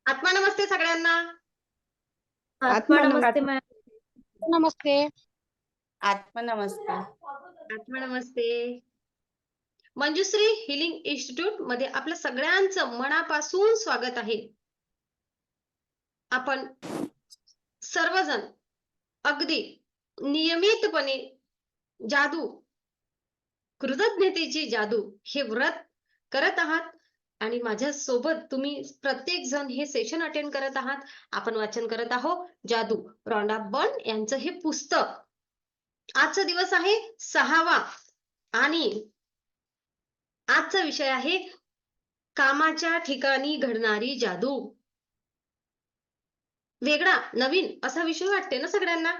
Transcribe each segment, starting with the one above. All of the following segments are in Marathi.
आत्मा नमस्ते सगळ्यांना. आत्मा नमस्ते नमस्ते. मॅम. नमस्ते. आत्मा नमस्ते. आत्मा नमस्ते. मंजुश्री हिलिंग इन्स्टिट्यूट मध्ये आपल्या सगळ्यांचं मनापासून स्वागत आहे. आपण सर्वजण अगदी नियमितपणे जादू, कृतज्ञतेची जादू हे व्रत करत आहात आणि माझ्या सोबत तुम्ही प्रत्येक जण हे सेशन अटेंड करत आहात. आपण वाचन करत आहोत जादू, रॉन्डा बर्न यांचं हे पुस्तक. आजचा दिवस आहे 6वा आणि आजचा विषय आहे कामाच्या ठिकाणी घडणारी जादू. वेगळा नवीन असा विषय वाटते ना सगळ्यांना.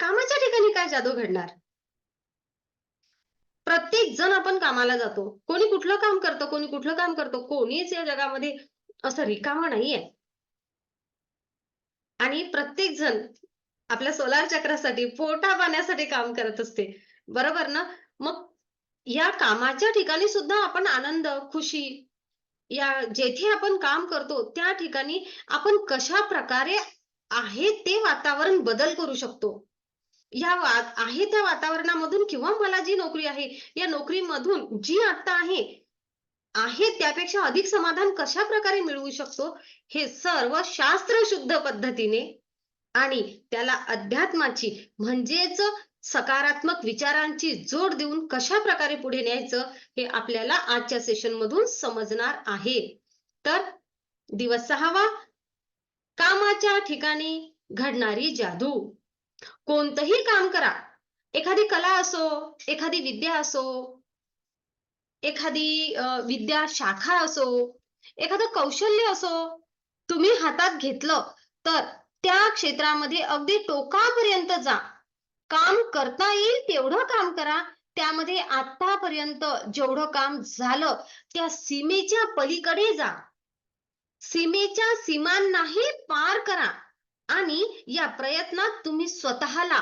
कामाच्या ठिकाणी काय जादू घडणार? प्रत्येक जण आपण कामाला जातो. कोणी कुठलं काम करतो, कोणी कुठलं काम करतो. कोणीच या जगामध्ये असं रिकामा नाहीये. आणि प्रत्येक जण आपल्या सोलार चक्रासाठी, पोटा पाण्यासाठी काम करत असते. बरोबर ना? मग या कामाच्या ठिकाणी सुद्धा आपण आनंद, खुशी, या जेथे आपण काम करतो त्या ठिकाणी आपण कशा प्रकारे आहे ते वातावरण बदल करू शकतो. आहे त्या वातावरणामधून किंवा मला जी नोकरी आहे या नोकरीमधून जी आता आहे त्यापेक्षा अधिक समाधान कशा प्रकारे मिळवू शकतो, हे सर्व शास्त्रशुद्ध पद्धतीने आणि त्याला अध्यात्माची म्हणजेच सकारात्मक विचारांची जोड देऊन कशा प्रकारे पुढे न्यायचं हे आपल्याला आजच्या सेशन मधून समजणार आहे. तर दिवस 6वा, कामाच्या ठिकाणी घडणारी जादू. कोणतंही काम करा, एखादी कला असो, एखादी विद्या असो, एखादी विद्या शाखा असो, एखादं कौशल्य असो, तुम्ही हातात घेतलं तर त्या क्षेत्रामध्ये अगदी टोकापर्यंत जा. काम करता येईल तेवढं काम करा. त्यामध्ये आतापर्यंत जेवढं काम झालं त्या सीमेच्या पलीकडे जा. सीमेच्या सीमांनाही पार करा आणि या प्रयत्नात तुम्ही स्वतःला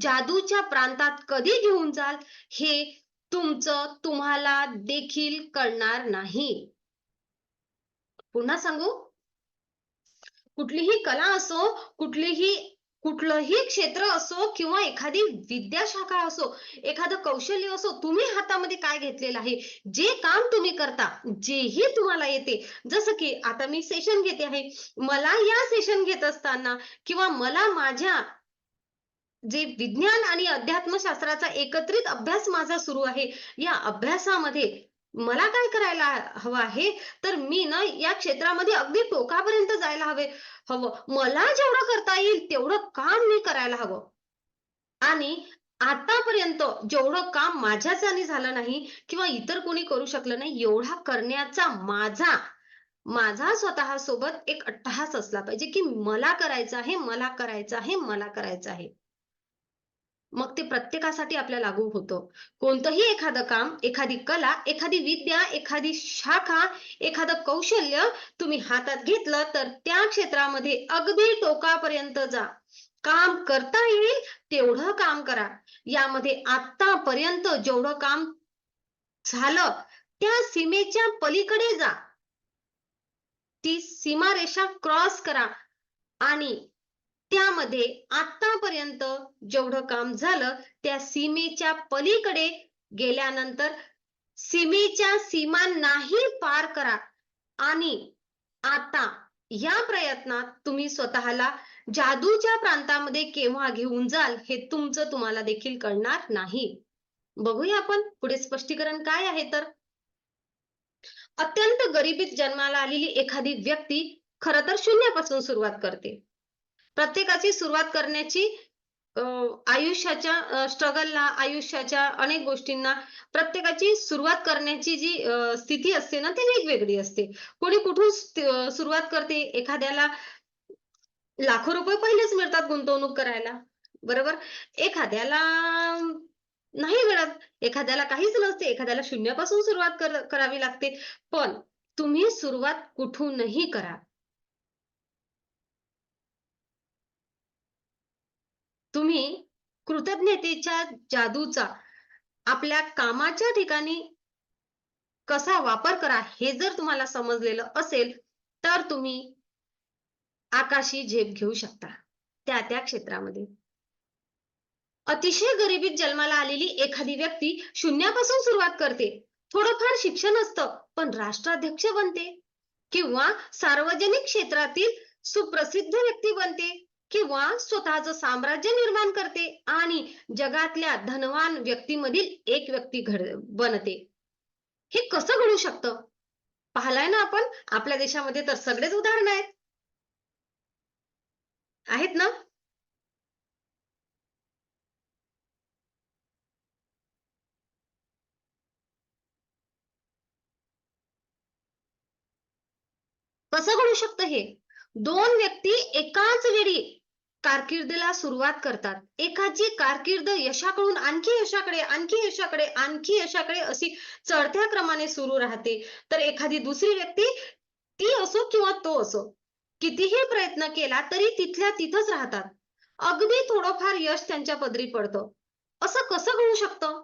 जादूच्या प्रांतात कधी घेऊन जाल हे तुम्हाला देखील कळणार नाही. पुन्हा सांगू, कुठलीही कला असो, कुठलंही क्षेत्र असो किंवा एखादी विद्याशाखा असो, एखादं कौशल्य असो, तुम्ही हातामध्ये काय घेतलेलं आहे, जे काम तुम्ही करता, जेही तुम्हाला येते. जसं की आता मी सेशन घेते आहे, मला या सेशन घेत असताना किंवा मला माझ्या जे विज्ञान आणि अध्यात्मशास्त्राचा एकत्रित अभ्यास माझा सुरू आहे, या अभ्यासामध्ये मला काय करायला हवं आहे, तर मी ना या क्षेत्रामध्ये अगदी टोकापर्यंत जायला हवं. मला जेवढं करता येईल तेवढं काम मी करायला हवं. आणि आतापर्यंत जेवढं काम माझ्याच्याने झालं नाही किंवा इतर कोणी करू शकलं नाही, एवढा करण्याचा माझा स्वतः सोबत एक अट्टहास असला पाहिजे की मला करायचं आहे, मला करायचं आहे, मला करायचं आहे. मग ते प्रत्येकासाठी आपल्या लागू होतं. कोणतंही एखादं काम, एखादी कला, एखादी विद्या, एखादी शाखा, एखादं कौशल्य तुम्ही हातात घेतलं तर त्या क्षेत्रामध्ये अगदी टोकापर्यंत जा. काम करता येईल तेवढं काम करा. यामध्ये आतापर्यंत जेवढं काम झालं त्या सीमेच्या पलीकडे जा. ती सीमारेषा क्रॉस करा आणि त्यामध्ये आतापर्यंत जेवढं काम झालं त्या सीमेच्या पलीकडे गेल्यानंतर सीमेच्या सीमांनाही पार करा. आणि आता या प्रयत्नात तुम्ही स्वतःला जादूच्या प्रांतामध्ये केव्हा घेऊन जाल हे तुम्हाला देखील कळणार नाही. बघूया आपण पुढे स्पष्टीकरण काय आहे. तर अत्यंत गरिबीत जन्माला आलेली एखादी व्यक्ती खरं तर शून्यापासून सुरुवात करते. प्रत्येकाची सुरुवात करण्याची आयुष्याच्या स्ट्रगलला, आयुष्याच्या अनेक गोष्टींना प्रत्येकाची सुरुवात करण्याची जी स्थिती असते ना ती वेगवेगळी असते. कोणी कुठून सुरुवात करते, एखाद्याला लाखो रुपये पहिलेच मिळतात गुंतवणूक करायला, बरोबर. एखाद्याला नाही मिळत, एखाद्याला काहीच नसते, एखाद्याला शून्यापासून सुरुवात करावी लागते. पण तुम्ही सुरुवात कुठूनही करा. तुम्ही कृतज्ञतेच्या जादूचा आपल्या कामाच्या ठिकाणी कसा वापर करा हे जर तुम्हाला समजलेलं असेल तर तुम्ही आकाशी झेप घेऊ शकता त्या त्या क्षेत्रामध्ये. अतिशय गरिबीत जन्माला आलेली एखादी व्यक्ती शून्यापासून सुरुवात करते. थोडंफार शिक्षण असतं, पण राष्ट्राध्यक्ष बनते किंवा सार्वजनिक क्षेत्रातील सुप्रसिद्ध व्यक्ती बनते किंवा स्वतःचं साम्राज्य निर्माण करते आणि जगातल्या धनवान व्यक्तीमधील एक व्यक्ती बनते. हे कसं घडू शकतं? पाहिलंय ना आपण, आपल्या देशामध्ये तर सगळेच उदाहरण आहेत. आहेत ना? कसं घडू शकतं हे? दोन व्यक्ती एकाच वेळी कारकिर्दीला सुरुवात करतात. एकाची कारकीर्द यशाकडून आणखी यशाकडे, आणखी यशाकडे, आणखी यशाकडे अशी चढत्या क्रमाने सुरू राहते. तर एखादी दुसरी व्यक्ती, ती असो किंवा तो असो, कितीही प्रयत्न केला तरी तिथल्या तिथंच राहतात. अगदी थोडंफार यश त्यांच्या पदरी पडतं. असं कसं घडू शकतं?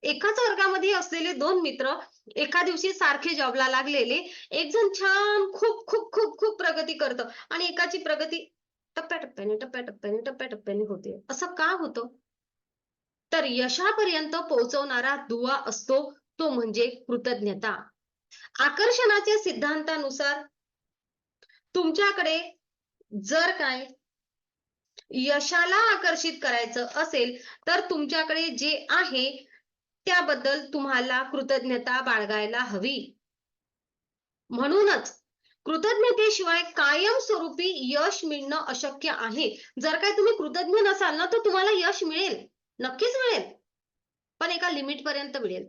एकाच वर्गामध्ये असलेले दोन मित्र एका दिवशी सारखे जॉबला लागलेले, एक जण छान खूप खूप खूप खूप प्रगती करतं आणि एकाची प्रगती टप्प्याटप्प्याने, टप्प्याटप्प्याने, टप्प्याटप्प्याने होते. असं का होतं? तर यशापर्यंत पोहोचवणारा दुवा असतो तो म्हणजे कृतज्ञता. आकर्षणाच्या सिद्धांतानुसार तुमच्याकडे जर काय यशाला आकर्षित करायचं असेल, तर तुमच्याकडे जे आहे त्याबद्दल तुम्हाला कृतज्ञता बाळगायला हवी. म्हणूनच कृतज्ञतेशिवाय कायमस्वरूपी यश मिळणं अशक्य आहे. जर काही तुम्ही कृतज्ञ नसाल ना, तर तुम्हाला यश मिळेल. नक्कीच मिळेल. पण एका लिमिटपर्यंत मिळेल.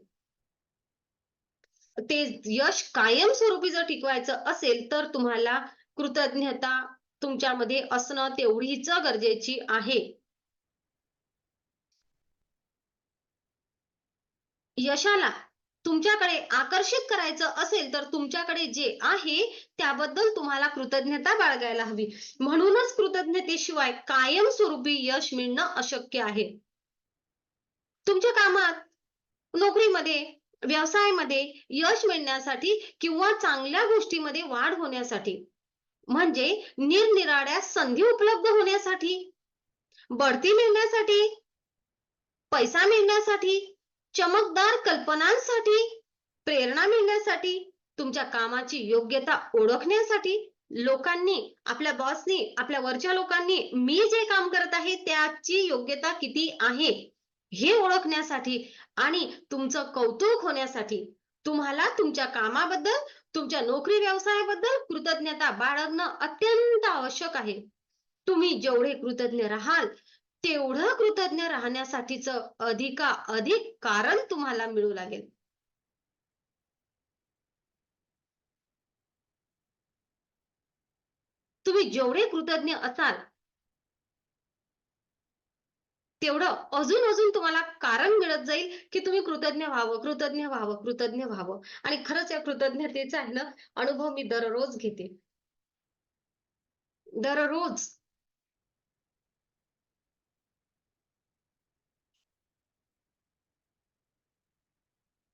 ते यश कायमस्वरूपी जर टिकवायचं असेल, तर तुम्हाला कृतज्ञता तुमच्यामध्ये असणं तेवढीच गरजेची आहे. यशाला तुमच्याकडे आकर्षित करायचं असेल, तर तुमच्याकडे जे आहे त्याबद्दल तुम्हाला कृतज्ञता बाळगायला हवी. म्हणूनच कृतज्ञतेशिवाय कायमस्वरूपी यश मिळणं अशक्य आहे. तुमच्या कामात, नोकरीमध्ये, व्यवसायामध्ये यश मिळण्यासाठी किंवा चांगल्या गोष्टीमध्ये वाढ होण्यासाठी, म्हणजे निरनिराळ्या संधी उपलब्ध होण्यासाठी, बढती मिळण्यासाठी, पैसा मिळण्यासाठी, चमकदार कल्पनांसाठी, प्रेरणा मिळण्यासाठी, तुमच्या कामाची योग्यता ओळखण्यासाठी, लोकांनी, आपल्या बॉसनी, आपल्या वरच्या लोकांनी मी जे काम करत आहे त्याची योग्यता किती आहे हे ओळखण्यासाठी आणि तुमचं कौतुक होण्यासाठी तुम्हाला तुमच्या कामाबद्दल, तुमच्या नोकरी व्यवसायाबद्दल कृतज्ञता बाळगणं अत्यंत आवश्यक आहे. तुम्ही जेवढे कृतज्ञ राहाल, तेवढं कृतज्ञ राहण्यासाठीचं अधिक कारण तुम्हाला मिळू लागेल. तुम्ही जेवढे कृतज्ञ असाल, तेवढं अजून तुम्हाला कारण मिळत जाईल, की तुम्ही कृतज्ञ व्हावं, कृतज्ञ व्हावं, कृतज्ञ व्हावं. आणि खरंच या कृतज्ञतेचा आहे ना, अनुभव मी दररोज घेते. दररोज.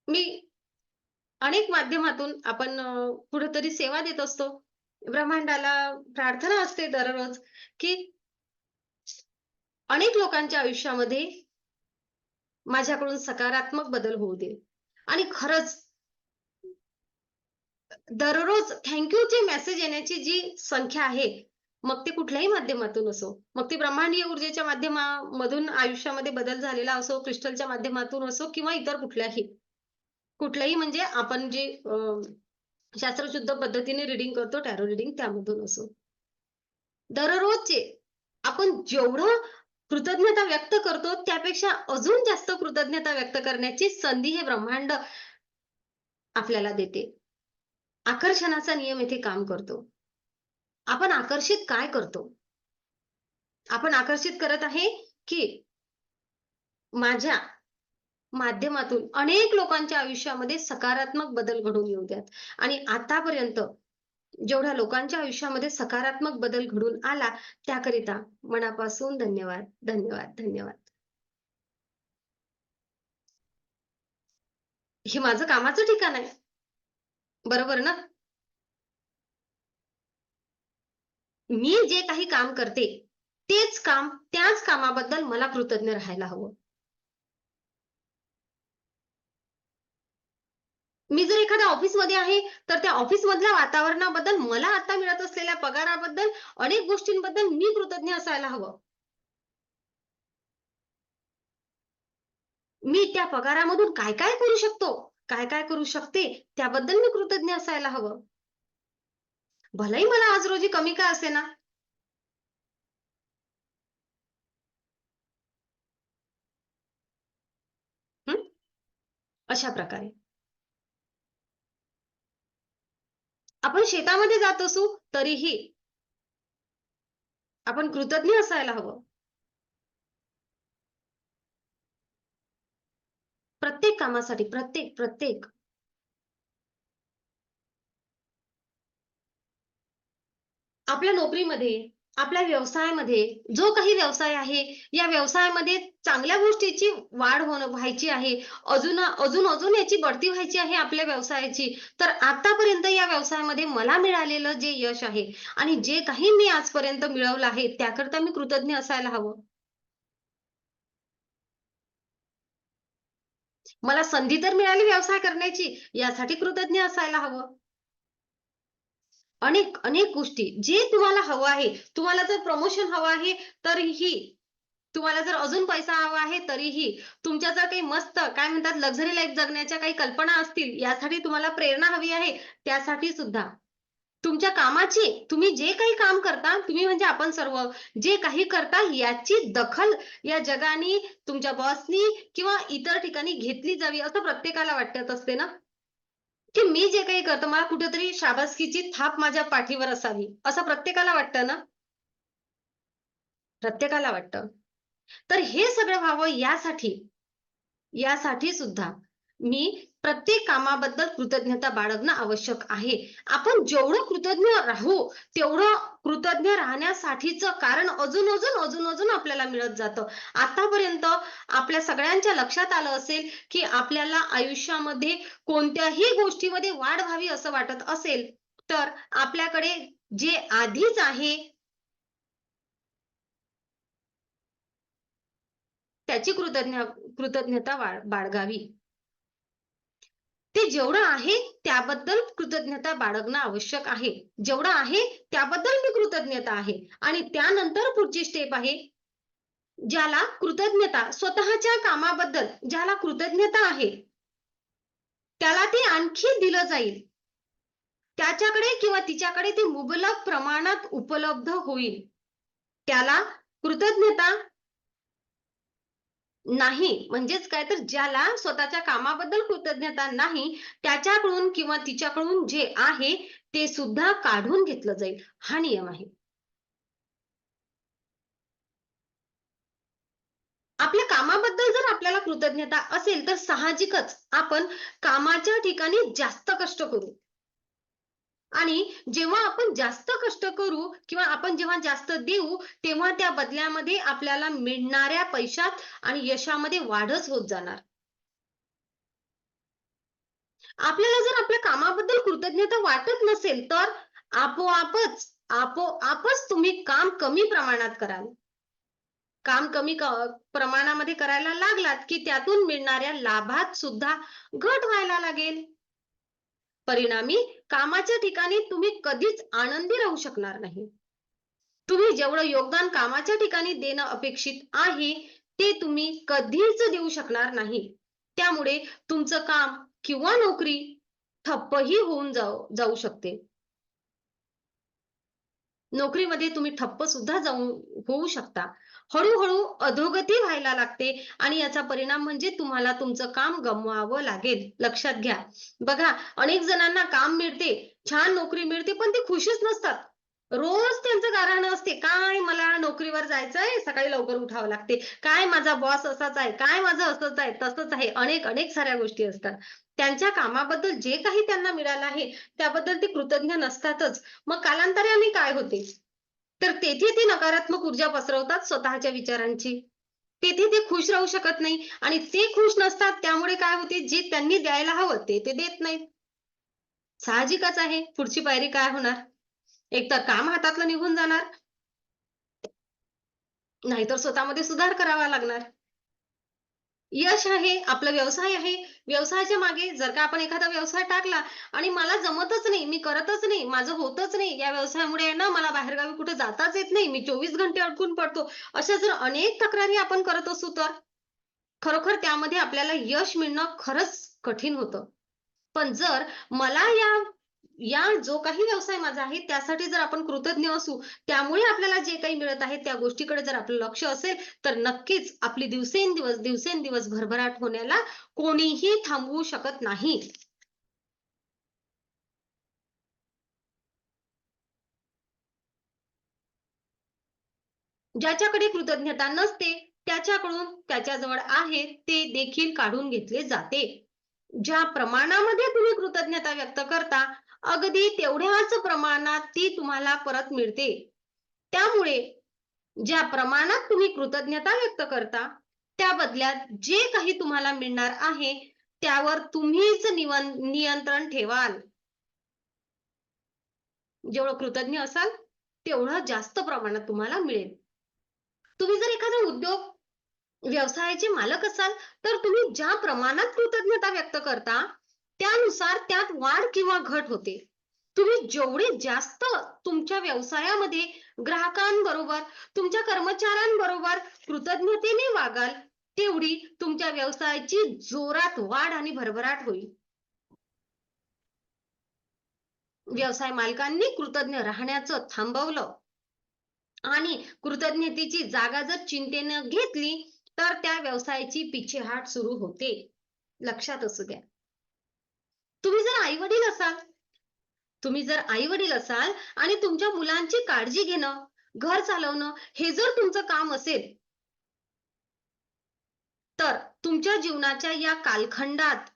मी अनेक माध्यमातून आपण कुठेतरी सेवा देत असतो. ब्रह्मांडाला प्रार्थना असते दररोज, की अनेक लोकांच्या आयुष्यामध्ये माझ्याकडून सकारात्मक बदल होऊ दे. आणि खरंच दररोज थँक चे मेसेज येण्याची जी संख्या आहे, मग ते कुठल्याही माध्यमातून असो, मग ती ब्रह्मांडीय ऊर्जेच्या माध्यमामधून आयुष्यामध्ये बदल झालेला असो, क्रिस्टलच्या माध्यमातून असो किंवा इतर कुठल्याही. कुठल्याही म्हणजे आपण जे शास्त्रशुद्ध पद्धतीने रीडिंग करतो, टॅरो रीडिंग त्यामधून असो. दररोजचे आपण जेवढं कृतज्ञता व्यक्त करतो, त्यापेक्षा अजून जास्त कृतज्ञता व्यक्त करण्याची संधी हे ब्रह्मांड आपल्याला देते. आकर्षणाचा नियम येथे काम करतो. आपण आकर्षित काय करतो? आपण आकर्षित करत आहे, की माझ्या माध्यमातून अनेक लोकांच्या आयुष्यामध्ये सकारात्मक बदल घडून येऊ द्यात. आणि आतापर्यंत जेवढ्या लोकांच्या आयुष्यामध्ये सकारात्मक बदल घडून आला, त्याकरिता मनापासून धन्यवाद, धन्यवाद, धन्यवाद. हे माझं कामाचं ठिकाण आहे. बरोबर ना? मी जे काही काम करते तेच काम, त्याच कामाबद्दल मला कृतज्ञ राहायला हवं. मी जर एखाद्या ऑफिसमध्ये आहे, तर त्या ऑफिसमधल्या वातावरणाबद्दल, मला आता मिळत असलेल्या पगाराबद्दल, अनेक गोष्टींबद्दल मी कृतज्ञ असायला हवं. मी त्या पगारामधून काय-काय करू शकतो, काय-काय करू शकते, त्याबद्दल मी कृतज्ञ असायला हवं. भलेही मला आज रोजी कमी का असेना, हं? अशा प्रकारे. आपण शेतामध्ये जात असू, तरीही आपण कृतज्ञ असायला हवं. प्रत्येक कामासाठी, प्रत्येक. आपल्या नोकरीमध्ये, आपल्या व्यवसायामध्ये, जो काही व्यवसाय आहे, या व्यवसायामध्ये चांगल्या गोष्टीची वाढ व्हायची आहे. अजून याची बढती व्हायची आहे आपल्या व्यवसायाची. तर आतापर्यंत या व्यवसायामध्ये मला मिळालेलं जे यश आहे आणि जे काही मी आजपर्यंत मिळवलं आहे, त्याकरता मी कृतज्ञ असायला हवं. मला संधी तर मिळाली व्यवसाय करण्याची, यासाठी कृतज्ञ असायला हवं. अनेक गोष्टी जे तुम्हाला हवं आहे. तुम्हाला जर प्रमोशन हवं आहे, तरीही तुम्हाला जर अजून पैसा हवा आहे, तरीही तुमच्या जर काही मस्त काय म्हणतात लक्झरी लाईफ जगण्याच्या काही कल्पना असतील, यासाठी तुम्हाला प्रेरणा हवी आहे, त्यासाठी सुद्धा तुमच्या कामाची, तुम्ही जे काही काम करता, तुम्ही म्हणजे आपण सर्व जे काही करता, याची दखल या जगाने, तुमच्या बॉसनी किंवा इतर ठिकाणी घेतली जावी, असं प्रत्येकाला वाटत असते ना, की मी जे काही करतो, मला कुठेतरी शाबासकीची थाप माझ्या पाठीवर असावी, असं प्रत्येकाला वाटतं ना? प्रत्येकाला वाटतं. तर हे सगळं व्हावं यासाठी सुद्धा मी प्रत्येक कामाबद्दल कृतज्ञता बाळगणं आवश्यक आहे. आपण जेवढं कृतज्ञ राहू, तेवढं कृतज्ञ राहण्यासाठीचं कारण अजून आपल्याला मिळत जातं. आतापर्यंत आपल्या सगळ्यांच्या लक्षात आलं असेल, की आपल्याला आयुष्यामध्ये कोणत्याही गोष्टीमध्ये वाढ व्हावी असं वाटत असेल, तर आपल्याकडे जे आधीच आहे त्याची कृतज्ञता बाळगावी. ते जेवढं आहे त्याबद्दल कृतज्ञता बाळगणं आवश्यक आहे. जेवढं आहे त्याबद्दल मी कृतज्ञता आहे आणि त्यानंतर पुढची स्टेप आहे, ज्याला कृतज्ञता स्वतःच्या कामाबद्दल ज्याला कृतज्ञता आहे, त्याला ते आणखी दिलं जाईल. त्याच्याकडे किंवा तिच्याकडे ते मुबलक प्रमाणात उपलब्ध होईल. त्याला कृतज्ञता नाही, म्हणजेच काय तर ज्याला स्वतःच्या कामाबद्दल कृतज्ञता नाही, त्याच्याकडून किंवा तिच्याकडून जे आहे, ते सुद्धा काढून घेतलं जाईल. हा नियम आहे. आपल्या कामाबद्दल जर आपल्याला कृतज्ञता असेल, तर साहजिकच आपण कामाच्या ठिकाणी जास्त कष्ट करू आणि जेव्हा आपण जास्त कष्ट करू किंवा आपण जेव्हा जास्त देऊ, तेव्हा त्या बदल्यामध्ये आपल्याला मिळणाऱ्या पैशात आणि यशामध्ये वाढच होत जाणार. आपल्याला जर आपल्या कामाबद्दल कृतज्ञता वाटत नसेल, तर आपोआपच तुम्ही काम कमी प्रमाणात कराल. काम कमी प्रमाणामध्ये करायला लागलात, की त्यातून मिळणाऱ्या लाभात सुद्धा घट व्हायला लागेल. परिणामी कामाच्या ठिकाणी तुम्ही कधीच आनंदी राहू शकणार नाही. तुम्ही जेवढं योगदान कामाच्या ठिकाणी देणं अपेक्षित आहे, ते तुम्ही कधीच देऊ शकणार नाही. त्यामुळे तुमचं काम किंवा नोकरी ठप्पही होऊन जाऊ शकते. नोकरीमध्ये तुम्ही ठप्प सुद्धा होऊ शकता. हळू-हळू अधोगती व्हायला लागते आणि याचा परिणाम म्हणजे तुम्हाला तुमचं काम गमवावं लागेल. लक्षात घ्या. बघा, अनेक जणांना काम मिळते, छान नोकरी मिळते, पण ते खुशच नसतात. रोज त्यांचं गाऱ्हाण असते. काय मला नोकरीवर जायचंय, सकाळी लवकर उठावं लागते. काय माझा बॉस असाच आहे, काय माझं असंच आहे, तसंच आहे. अनेक साऱ्या गोष्टी असतात. त्यांच्या कामाबद्दल जे काही त्यांना मिळालं आहे, त्याबद्दल ते कृतज्ञ नसतातच. मग कालांतराने काय होते? तर तेथे ते नकारात्मक ऊर्जा पसरवतात स्वतःच्या विचारांची. तेथे ते खुश राहू शकत नाही आणि ते खुश नसतात त्यामुळे काय होते, जे त्यांनी द्यायला हवं ते देत नाहीत. साहजिकच आहे. पुढची पायरी काय होणार? एकतर काम हातातलं निघून जाणार, नाहीतर स्वतःमध्ये सुधार करावा लागणार. यश आहे, आपला व्यवसाय आहे. व्यवसायाच्या मागे जर का आपण एखादा व्यवसाय टाकला आणि मला जमतच नाही, मी करतच नाही, माझं होतच नाही, या व्यवसायामुळे आहे ना मला बाहेरगावी कुठे जाताच येत नाही, मी 24 घंटे अडकून पडतो. अशा जर अनेक तक्रारी आपण करत असू तर खरोखर त्यामध्ये आपल्याला यश मिळणं खरंच कठीण होतं. पण जर मला या या जो काही व्यवसाय माझा आहे त्यासाठी जर आपण कृतज्ञ असू, त्यामुळे आपल्याला जे काही मिळत आहे त्या गोष्टीकडे जर आपलं लक्ष असेल, तर नक्कीच आपली दिवसेंदिवस भरभराट होण्याला कोणीही थांबवू शकत नाही. ज्याच्याकडे कृतज्ञता नसते, त्याच्याकडून त्याच्याजवळ आहे ते देखील काढून घेतले जाते. ज्या प्रमाणामध्ये तुम्ही कृतज्ञता व्यक्त करता, अगदी तेवढ्याच प्रमाणात ती तुम्हाला परत मिळते. त्यामुळे ज्या प्रमाणात तुम्ही कृतज्ञता व्यक्त करता, त्या बदल्यात जे काही तुम्हाला मिळणार आहे, त्यावर तुम्हीच नियंत्रण ठेवाल. जेवढं कृतज्ञ असाल, तेवढं जास्त प्रमाणात तुम्हाला मिळेल. तुम्ही जर एखादा व्यवसायाचे मालक असाल, तर तुम्ही ज्या प्रमाणात कृतज्ञता व्यक्त करता, त्यानुसार त्यात वाढ किंवा घट होते. तुम्ही जेवढे जास्त तुमच्या व्यवसायामध्ये ग्राहकांबरोबर, तुमच्या कर्मचाऱ्यांबरोबर कृतज्ञतेने वागाल, तेवढी तुमच्या व्यवसायाची जोरात वाढ आणि भरभराट होईल. व्यवसाय मालकांनी कृतज्ञ राहण्याचं थांबवलं आणि कृतज्ञतेची जागा जर चिंतेनं घेतली, तर त्या व्यवसायाची पिछेहाट सुरू होते. लक्षात असू द्या. तुम्ही जर आई-वडील असाल आणि तुमच्या मुलांची काळजी घेणं, घर चालवणं हे जर तुमचं काम असेल, तर तुमच्या जीवनाच्या या कालखंडात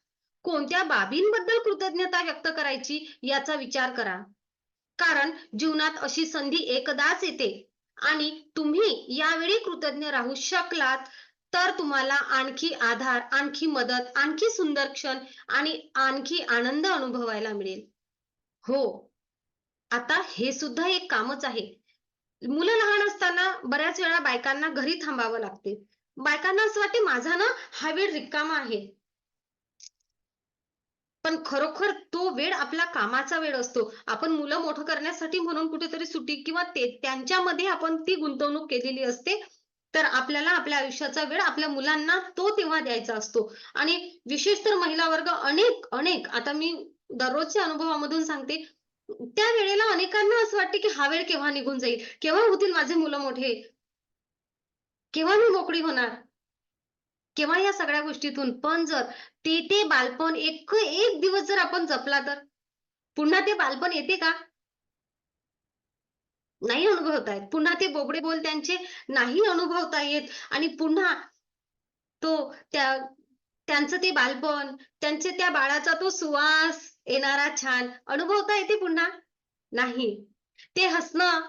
कोणत्या बाबींबद्दल कृतज्ञता व्यक्त करायची याचा विचार करा. कारण जीवनात अशी संधी एकदाच येते आणि तुम्ही यावेळी कृतज्ञ राहू शकलात, तर तुम्हाला आणखी आधार, आणखी मदत, आणखी सुंदर क्षण आणि आणखी आनंद अनुभवायला मिळेल. हो, आता हे सुद्धा एक कामच आहे. मुलं लहान असताना बऱ्याच वेळा बायकांना घरी थांबावं लागते. बायकांना असं वाटते माझा ना हा वेळ रिकामा आहे. पण खरोखर तो वेळ आपला कामाचा वेळ असतो. आपण मुलं मोठं करण्यासाठी म्हणून कुठेतरी सुट्टी किंवा त्यांच्यामध्ये आपण ती गुंतवणूक केलेली असते. तर आपल्याला आपल्या आयुष्याचा वेळ आपल्या मुलांना तो तेव्हा द्यायचा असतो. आणि विशेष तर महिला वर्ग अनेक आता मी दररोजच्या अनुभवामधून सांगते, त्या वेळेला अनेकांना असं वाटते, की हा वेळ केव्हा निघून जाईल? केव्हा होतील माझे मुलं मोठे? केव्हा मी मोकळी होणार? केव्हा या सगळ्या गोष्टीतून? पण जर ते बालपण एक दिवस जर आपण जपला तर? पुन्हा ते बालपण येते का? नाही अनुभवता येत. पुन्हा ते बोबडे बोल त्यांचे नाही अनुभवता येत आणि पुन्हा तो त्या त्यांचं ते बालपण, त्यांचे त्या बाळाचा तो सुवास येणारा छान अनुभवता येते पुन्हा? नाही. ते हसणं,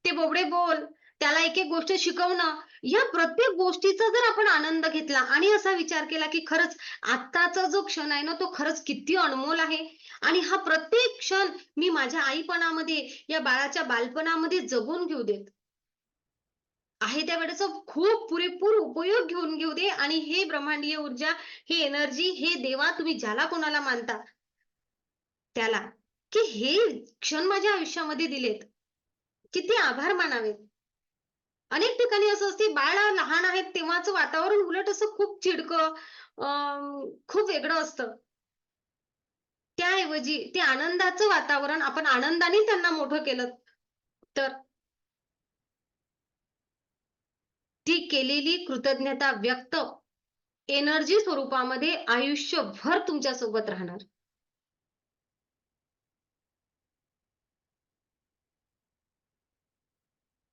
ते बोबडे बोल, त्याला एक-एक गोष्ट शिकवणं, या प्रत्येक गोष्टीचा जर आपण आनंद घेतला आणि असा विचार केला, की खरंच आत्ताचा जो क्षण आहे ना, तो खरंच किती अनमोल आहे आणि हा प्रत्येक क्षण मी माझ्या आईपणामध्ये, या बाळाच्या बालपणामध्ये जगून घेऊ देत. आहे त्या वेळेचा खूप पुरेपूर उपयोग घेऊ दे आणि हे ब्रह्मांडीय ऊर्जा, ही एनर्जी, हे देवा तुम्ही ज्याला कोणाला मानता त्याला, की हे क्षण माझ्या आयुष्यामध्ये दिलेत. किती आभार मानावेत. अनेक ठिकाणी असं असते बाळ लहान आहेत तेव्हाचं वातावरण उलट असं खूप चिडकं, खूप वेगळं असतं. त्याऐवजी ते आनंदाचं वातावरण आपण आनंदाने त्यांना मोठं केलं तर ती केलेली कृतज्ञता व्यक्त एनर्जी स्वरूपामध्ये आयुष्यभर तुमच्या सोबत राहणार.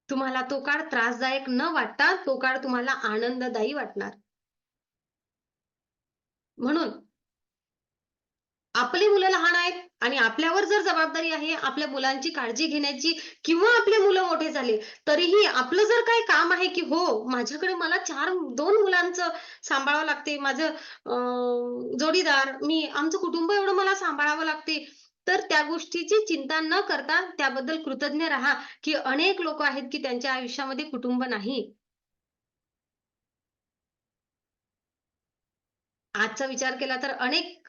तुम्हाला तो काळ त्रासदायक न वाटता तो काळ तुम्हाला आनंददायी वाटणार. म्हणून आपली मुलं लहान आहेत आणि आपल्यावर जर जबाबदारी आहे आपल्या मुलांची काळजी घेण्याची किंवा आपले मुलं मोठे झाले, तरीही आपलं जर काही काम आहे, की हो माझ्याकडे मला 2 मुलांचं सांभाळावं लागते. माझं जोडीदार, आमचं कुटुंब एवढं मला सांभाळावं लागते. तर त्या गोष्टीची चिंता न करता त्याबद्दल कृतज्ञ राहा, की अनेक लोक आहेत की त्यांच्या आयुष्यामध्ये कुटुंब नाही. आजचा विचार केला तर अनेक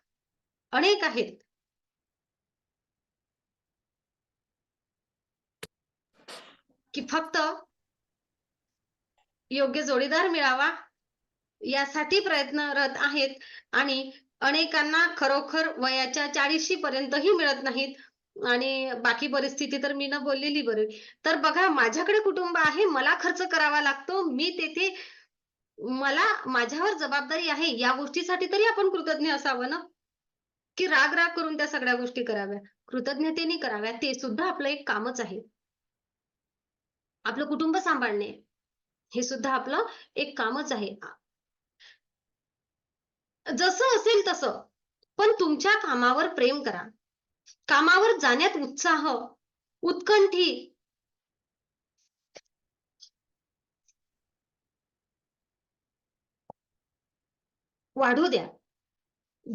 अनेक आहेत, की फक्त योग्य जोडीदार मिळावा यासाठी प्रयत्नरत आहेत आणि अनेकांना खरोखर वयाच्या 40शी पर्यंतही मिळत नाहीत आणि बाकी परिस्थिती तर मी न बोललेली बरी. तर बघा माझ्याकडे कुटुंब आहे, मला खर्च करावा लागतो. मी तेथे मला माझ्यावर जबाबदारी आहे या गोष्टीसाठी तरी आपण कृतज्ञ असावं ना, की राग-राग करून त्या सगळ्या गोष्टी कराव्या. कृतज्ञतेने कराव्या. ते सुद्धा आपलं एक कामच आहे. आपलं कुटुंब सांभाळणे हे सुद्धा आपलं एक कामच आहे. जसं असेल तसं, पण तुमच्या कामावर प्रेम करा. कामावर जाण्यात उत्साह, उत्कंठी वाढू द्या.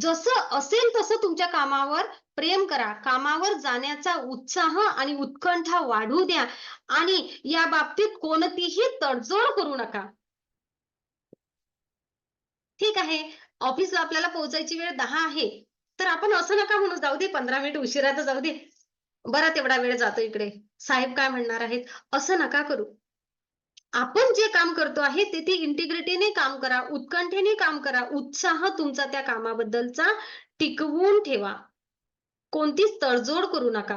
जसं असेल तसं तुमच्या कामावर प्रेम करा. कामावर जाण्याचा उत्साह आणि उत्कंठा वाढू द्या आणि या बाबतीत कोणतीही तडजोड करू नका. ठीक आहे, ऑफिसला आपल्याला पोहोचायची वेळ 10 आहे. तर आपण असं नका म्हणू, "जाऊ दे 15 मिनिट उशिरा तर जाऊ दे. बरा तेवढा वेळ जातो इकडे. साहेब काय म्हणणार आहेत?" असं नका करू. आपण जे काम करतो आहे ते इंटिग्रिटीने काम करा, उत्कंठेने काम करा. उत्साह तुमचा त्या कामाबद्दलचा टिकवून ठेवा. कोणतीच तडजोड करू नका.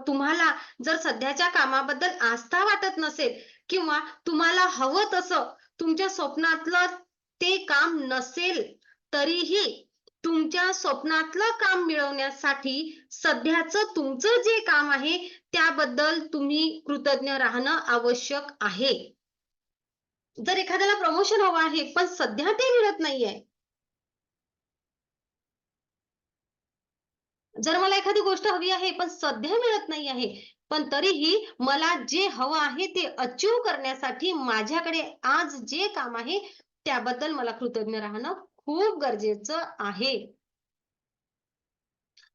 तुम्हाला जर सध्याच्या कामाबद्दल आस्था वाटत नसेल किंवा तुम्हाला हवं तसं तुमच्या स्वप्नातलं ते काम नसेल, तरीही तुमच्या स्वप्नातलं काम मिळवण्यासाठी सध्याचं तुमचं जे काम आहे, त्याबद्दल तुम्ही कृतज्ञ राहणं आवश्यक आहे. जर एखाद्याला प्रमोशन हवं आहे, पण सध्या ते मिळत नाहीये. जर मला एखादी गोष्ट हवी आहे, पण सध्या मिळत नाही आहे, पण तरीही मला जे हवं आहे ते अचीव्ह करण्यासाठी माझ्याकडे आज जे काम आहे, त्याबद्दल मला कृतज्ञ राहणं खूप गरजेचं आहे.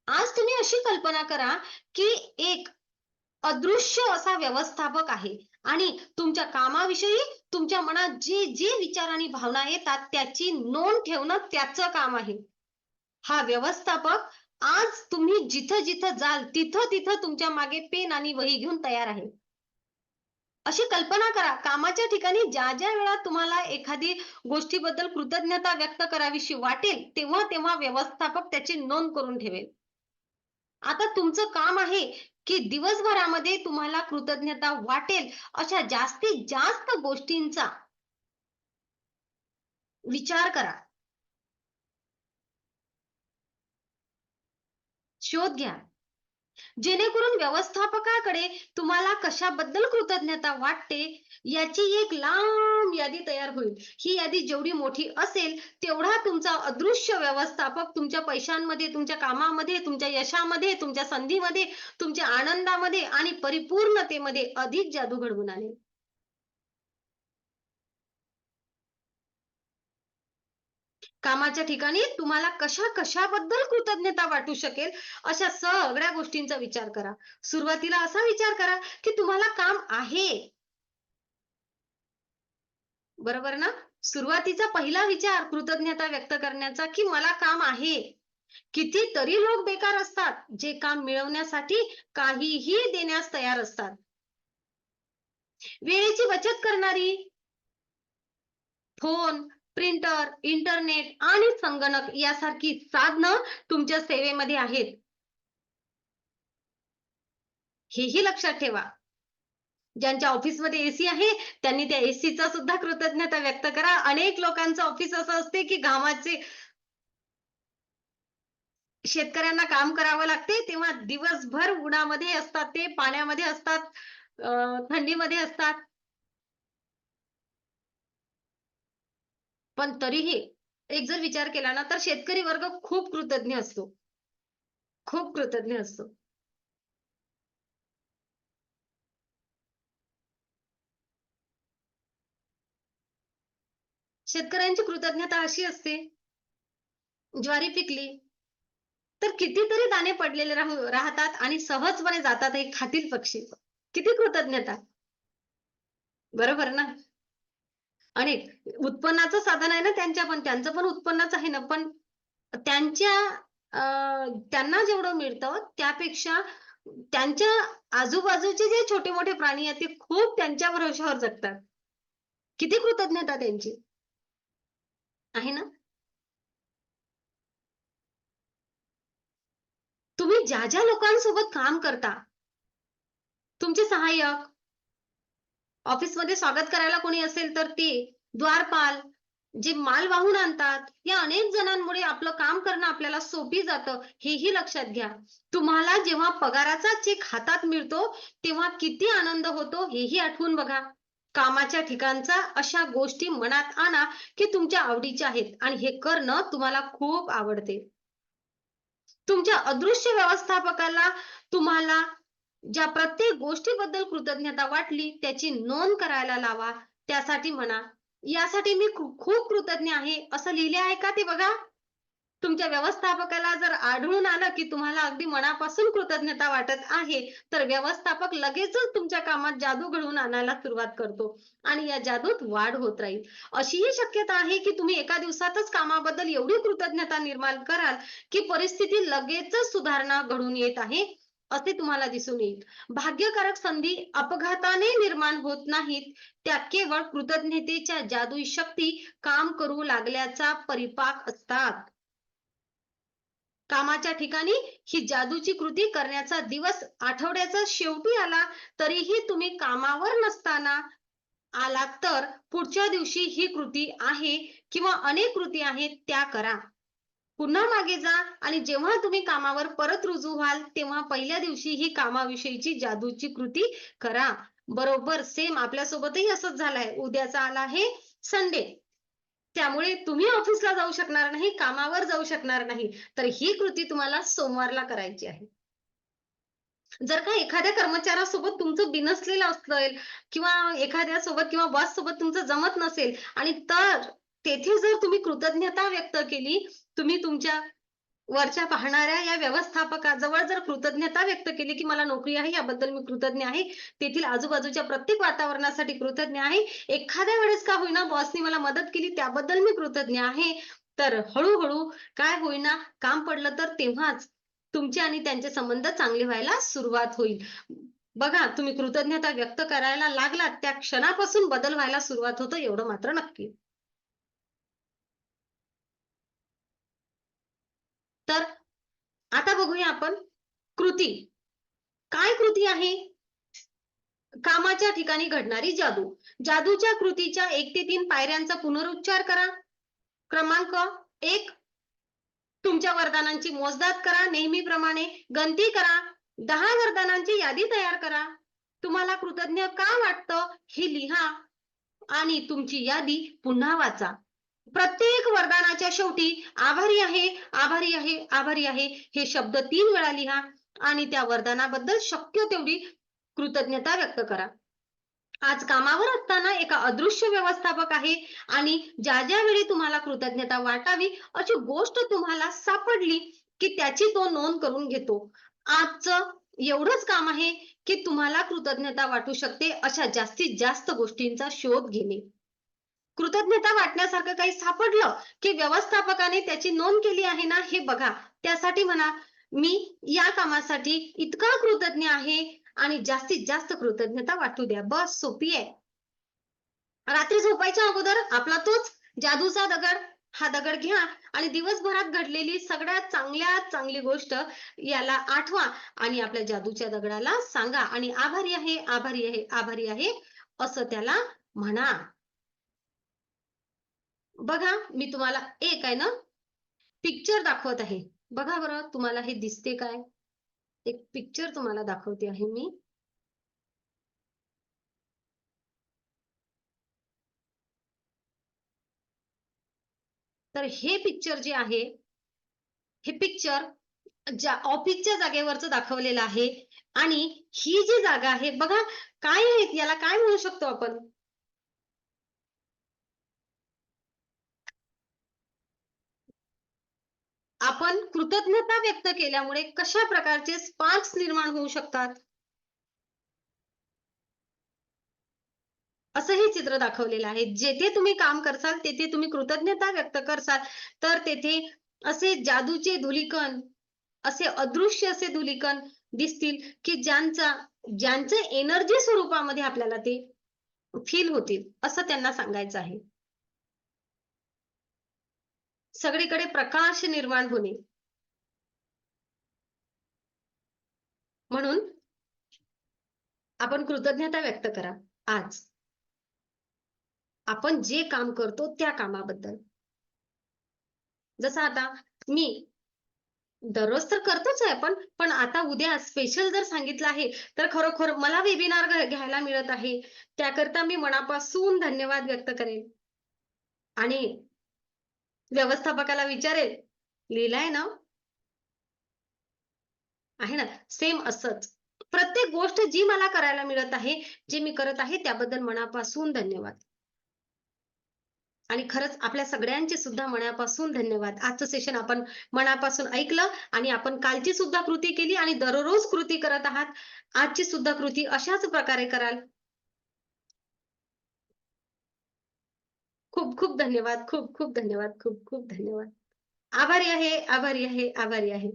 आज तुम्ही अशी कल्पना करा, की एक अदृश्य असा व्यवस्थापक आहे आणि तुमच्या कामाविषयी तुमच्या मनात जे विचार आणि भावना येतात, त्याची नोंद ठेवणं त्याचं काम आहे. हा व्यवस्थापक आज तुम्ही जिथं-जिथं जाल, तिथं-तिथं तुमच्या मागे पेन आणि वही घेऊन तयार आहे. अशी कल्पना करा, कामाच्या ठिकाणी ज्या वेळा तुम्हाला एखादी गोष्टीबद्दल कृतज्ञता व्यक्त करावीशी वाटेल, तेव्हा-तेव्हा व्यवस्थापक त्याची नोंद करून ठेवेल. आता तुमचं काम आहे, की दिवसभरामध्ये तुम्हाला कृतज्ञता वाटेल, अशा जास्तीत जास्त गोष्टींचा विचार करा, शोध घ्या. जेणेकरून व्यवस्थापकाकडे तुम्हाला कशाबद्दल कृतज्ञता वाटते याची एक लांब यादी तयार होईल. ही यादी जेवढी मोठी असेल तेवढा तुमचा अदृश्य व्यवस्थापक तुमच्या पैशांमध्ये, तुमच्या कामामध्ये, तुमच्या यशामध्ये, तुमच्या संधीमध्ये, तुमच्या आनंदामध्ये आणि परिपूर्णतेमध्ये अधिक जादू घडवून आणेल. कामाच्या ठिकाणी तुम्हाला कशाबद्दल कृतज्ञता वाटू शकेल, अशा सगळ्या गोष्टींचा विचार करा. सुरुवातीला असा विचार करा, की तुम्हाला काम आहे. बरोबर ना? सुरुवातीचा पहिला विचार कृतज्ञता व्यक्त करण्याचा, की मला काम आहे. कितीतरी लोक बेकार असतात, जे काम मिळवण्यासाठी काहीही देण्यास तयार असतात. वेळेची बचत करणारी फोन, प्रिंटर, इंटरनेट आणि संगणक यासारखी साधनं तुमच्या सेवेमध्ये आहेत. हेही लक्षात ठेवा. ज्यांच्या ऑफिसमध्ये एसी आहे, त्यांनी त्या एसीचा सुद्धा कृतज्ञता व्यक्त करा. अनेक लोकांचं ऑफिस असं असते, की घामाचे शेतकऱ्यांना काम करावं लागते, तेव्हा दिवसभर उन्हामध्ये असतात ते, पाण्यामध्ये असतात, थंडीमध्ये असतात. पण तरीही एक जर विचार केला ना, तर शेतकरी वर्ग खूप कृतज्ञ असतो. खूप कृतज्ञ असतो. शेतकऱ्यांची कृतज्ञता अशी असते, ज्वारी पिकली, तर कितीतरी दाणे पडलेले राहतात आणि सहजपणे जातात हे खातील पक्षी. किती कृतज्ञता. बरोबर ना? आणि उत्पन्नाचं साधन आहे ना त्यांचं पण उत्पन्नच आहे ना, पण त्यांच्या त्यांना जेवढं मिळतं त्यापेक्षा त्यांच्या आजूबाजूचे जे छोटे-मोठे प्राणी आहेत ते खूप त्यांच्या भरवशावर जगतात. किती कृतज्ञता त्यांची, आहे ना? तुम्ही ज्या लोकांसोबत काम करता, तुमचे सहाय्यक, ऑफिसमध्ये स्वागत करायला कोणी असेल तर ते, द्वारपाल, जे माल वाहून आणतात, या अनेक जणांमुळे आपलं काम करणं आपल्याला सोपी जातं, हेही लक्षात घ्या. तुम्हाला जेव्हा पगाराचा चेक हातात मिळतो, तेव्हा किती आनंद होतो हेही आठवून बघा. कामाच्या ठिकाणचा अशा गोष्टी मनात आणा, की तुमच्या आवडीच्या आहेत आणि हे करणं तुम्हाला खूप आवडते. तुमच्या अदृश्य व्यवस्थापकाला तुम्हाला ज्या प्रत्येक गोष्टीबद्दल कृतज्ञता वाटली त्याची नोंद करायला लावा. त्यासाठी म्हणा, "यासाठी मी खूप कृतज्ञ आहे." असं लिहिले आहे का ते बघा. तुमच्या व्यवस्थापकाला जर आढळून आलं, की तुम्हाला अगदी मनापासून कृतज्ञता वाटत आहे, तर व्यवस्थापक लगेचच तुमच्या कामात जादू घडवून आणायला सुरुवात करतो आणि या जादूत वाढ होत राहील. अशीही शक्यता आहे, की तुम्ही एका दिवसातच कामाबद्दल एवढी कृतज्ञता निर्माण कराल, की परिस्थिती लगेचच सुधारणा घडून येत आहे, असे तुम्हाला दिसून येईल. भाग्यकारक संधी अपघाताने निर्माण होत नाहीत, त्या केवळ कृतज्ञतेच्या जादुई शक्ती काम करू लागल्याचा परिपाक असतात. कामाच्या ठिकाणी ही जादूची कृती करण्याचा दिवस आठवड्याच्या शेवटी आला, तरीही तुम्ही कामावर नसताना आलात तर पुढच्या दिवशी ही कृती आहे किंवा अनेक कृती आहेत त्या करा. पुन्हा मागे जा आणि जेव्हा तुम्ही कामावर परत रुजू व्हाल, तेव्हा पहिल्या दिवशी ही कामाविषयीची जादूची कृती करा. बरोबर सेम आपल्यासोबतही असंच झालंय. उद्याचा आला आहे संडे. त्यामुळे तुम्ही ऑफिसला जाऊ शकणार नाही, कामावर जाऊ शकणार नाही. तर ही कृती तुम्हाला सोमवारला करायची आहे. जर का एखाद्या कर्मचाऱ्यासोबत तुमचं बिनसलेलं असेल किंवा एखाद्यासोबत किंवा बॉससोबत तुमचं जमत नसेल आणि तर तेथे जर तुम्ही कृतज्ञता व्यक्त केली, तुम्ही तुमच्या वरच्या पाहणाऱ्या या व्यवस्थापकाजवळ जर कृतज्ञता व्यक्त केली, की मला नोकरी आहे याबद्दल मी कृतज्ञ आहे. तेथील आजूबाजूच्या प्रत्येक वातावरणासाठी कृतज्ञ आहे. एखाद्या वेळेस का होईना बॉसनी मला मदत केली त्याबद्दल मी कृतज्ञ आहे. तर हळू काय होईना काम पडलं तर तेव्हाच तुमचे आणि त्यांचे संबंध चांगले व्हायला सुरुवात होईल. बघा तुम्ही कृतज्ञता व्यक्त करायला लागलात त्या क्षणापासून बदल व्हायला सुरुवात होतं एवढं मात्र नक्की. तर आता बघूया आपण कृती. काय कृती आहे? कामाच्या ठिकाणी घडणारी जादू. जादूच्या कृतीच्या 1 ते 3 पायऱ्यांचा पुनरुच्चार करा. क्रमांक 1 तुमच्या वरदानांची मोजदाद करा नेहमीप्रमाणे. गणती करा. 10 वरदानांची यादी तयार करा. तुम्हाला कृतज्ञ का वाटतं हे लिहा आणि तुमची यादी पुन्हा वाचा. प्रत्येक वरदानाच्या शेवटी आभारी आहे, आभारी आहे, आभारी आहे हे शब्द 3 वेळा लिहा आणि त्या वरदानाबद्दल शक्य तेवढी कृतज्ञता व्यक्त करा. आज कामावर असताना एका अदृश्य व्यवस्थापक आहे आणि ज्या वेळी तुम्हाला कृतज्ञता वाटावी अशी गोष्ट तुम्हाला सापडली, की त्याची तो नोंद करून घेतो. आजचं एवढंच काम आहे, की तुम्हाला कृतज्ञता वाटू शकते अशा जास्तीत जास्त गोष्टींचा शोध घेणे. कृतज्ञता वाटण्यासारखं काही सापडलं, की व्यवस्थापकाने त्याची नोंद केली आहे ना, हे बघा. त्यासाठी म्हणा, "मी या कामासाठी इतका कृतज्ञ आहे आणि जास्तीत जास्त कृतज्ञता वाटू द्या." बस सोपी आहे. रात्री झोपायच्या अगोदर आपला तोच जादूचा दगड, हा दगड घ्या आणि दिवसभरात घडलेली सगळ्यात चांगल्यात चांगली गोष्ट याला आठवा आणि आपल्या जादूच्या दगडाला सांगा आणि आभारी आहे, आभारी आहे, आभारी आहे असं त्याला म्हणा. बघा, मी तुम्हाला एक आहे ना पिक्चर दाखवत आहे. बघा बरं तुम्हाला हे दिसते काय? एक पिक्चर तुम्हाला दाखवते आहे मी. तर हे पिक्चर जे आहे, हे पिक्चर ज्या ऑफिसच्या जागेवरचं दाखवलेलं आहे आणि ही जी जागा आहे बघा काय आहे याला काय म्हणू शकतो आपण? आपण कृतज्ञता व्यक्त केल्यामुळे कशा प्रकारचे स्पार्क्स निर्माण होऊ शकतात? असं हे चित्र दाखवलेलं आहे. जेथे तुम्ही काम करसाल, तेथे तुम्ही कृतज्ञता व्यक्त करसाल, तर तेथे असे जादूचे धुलीकण, असे अदृश्य असे धुलीकण दिसतील, की ज्यांचं एनर्जी स्वरूपामध्ये आपल्याला ते फील होतील, असं त्यांना सांगायचं आहे. सगळीकडे प्रकाश निर्माण होणे. म्हणून आपण कृतज्ञता व्यक्त करा आज. आपण जे काम करतो त्या कामाबद्दल. जसं आता मी दररोज तर करतोच आहे आपण, पण आता उद्या स्पेशल जर सांगितलं आहे, तर खरोखर मला वेबिनार घ्यायला मिळत आहे. त्याकरता मी मनापासून धन्यवाद व्यक्त करेन आणि व्यवस्थापकाला विचारेल, "लिहिलंय ना?" आहे ना? सेम असंच. प्रत्येक गोष्ट जी मला करायला मिळत आहे, जे मी करत आहे त्याबद्दल मनापासून धन्यवाद. आणि खरंच आपल्या सगळ्यांचे सुद्धा मनापासून धन्यवाद. आजचं सेशन आपण मनापासून ऐकलं आणि आपण कालची सुद्धा कृती केली आणि दररोज कृती करत आहात. आजची सुद्धा कृती अशाच प्रकारे कराल. खूप खूप धन्यवाद. खूप खूप धन्यवाद. खूप खूप धन्यवाद. आभारी आहे, आभारी आहे, आभारी आहे.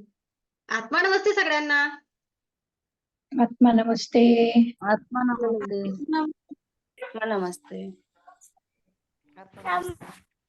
आत्मा नमस्ते सगळ्यांना. आत्मा नमस्ते. आत्मा नमस्ते. नमस्ते. आता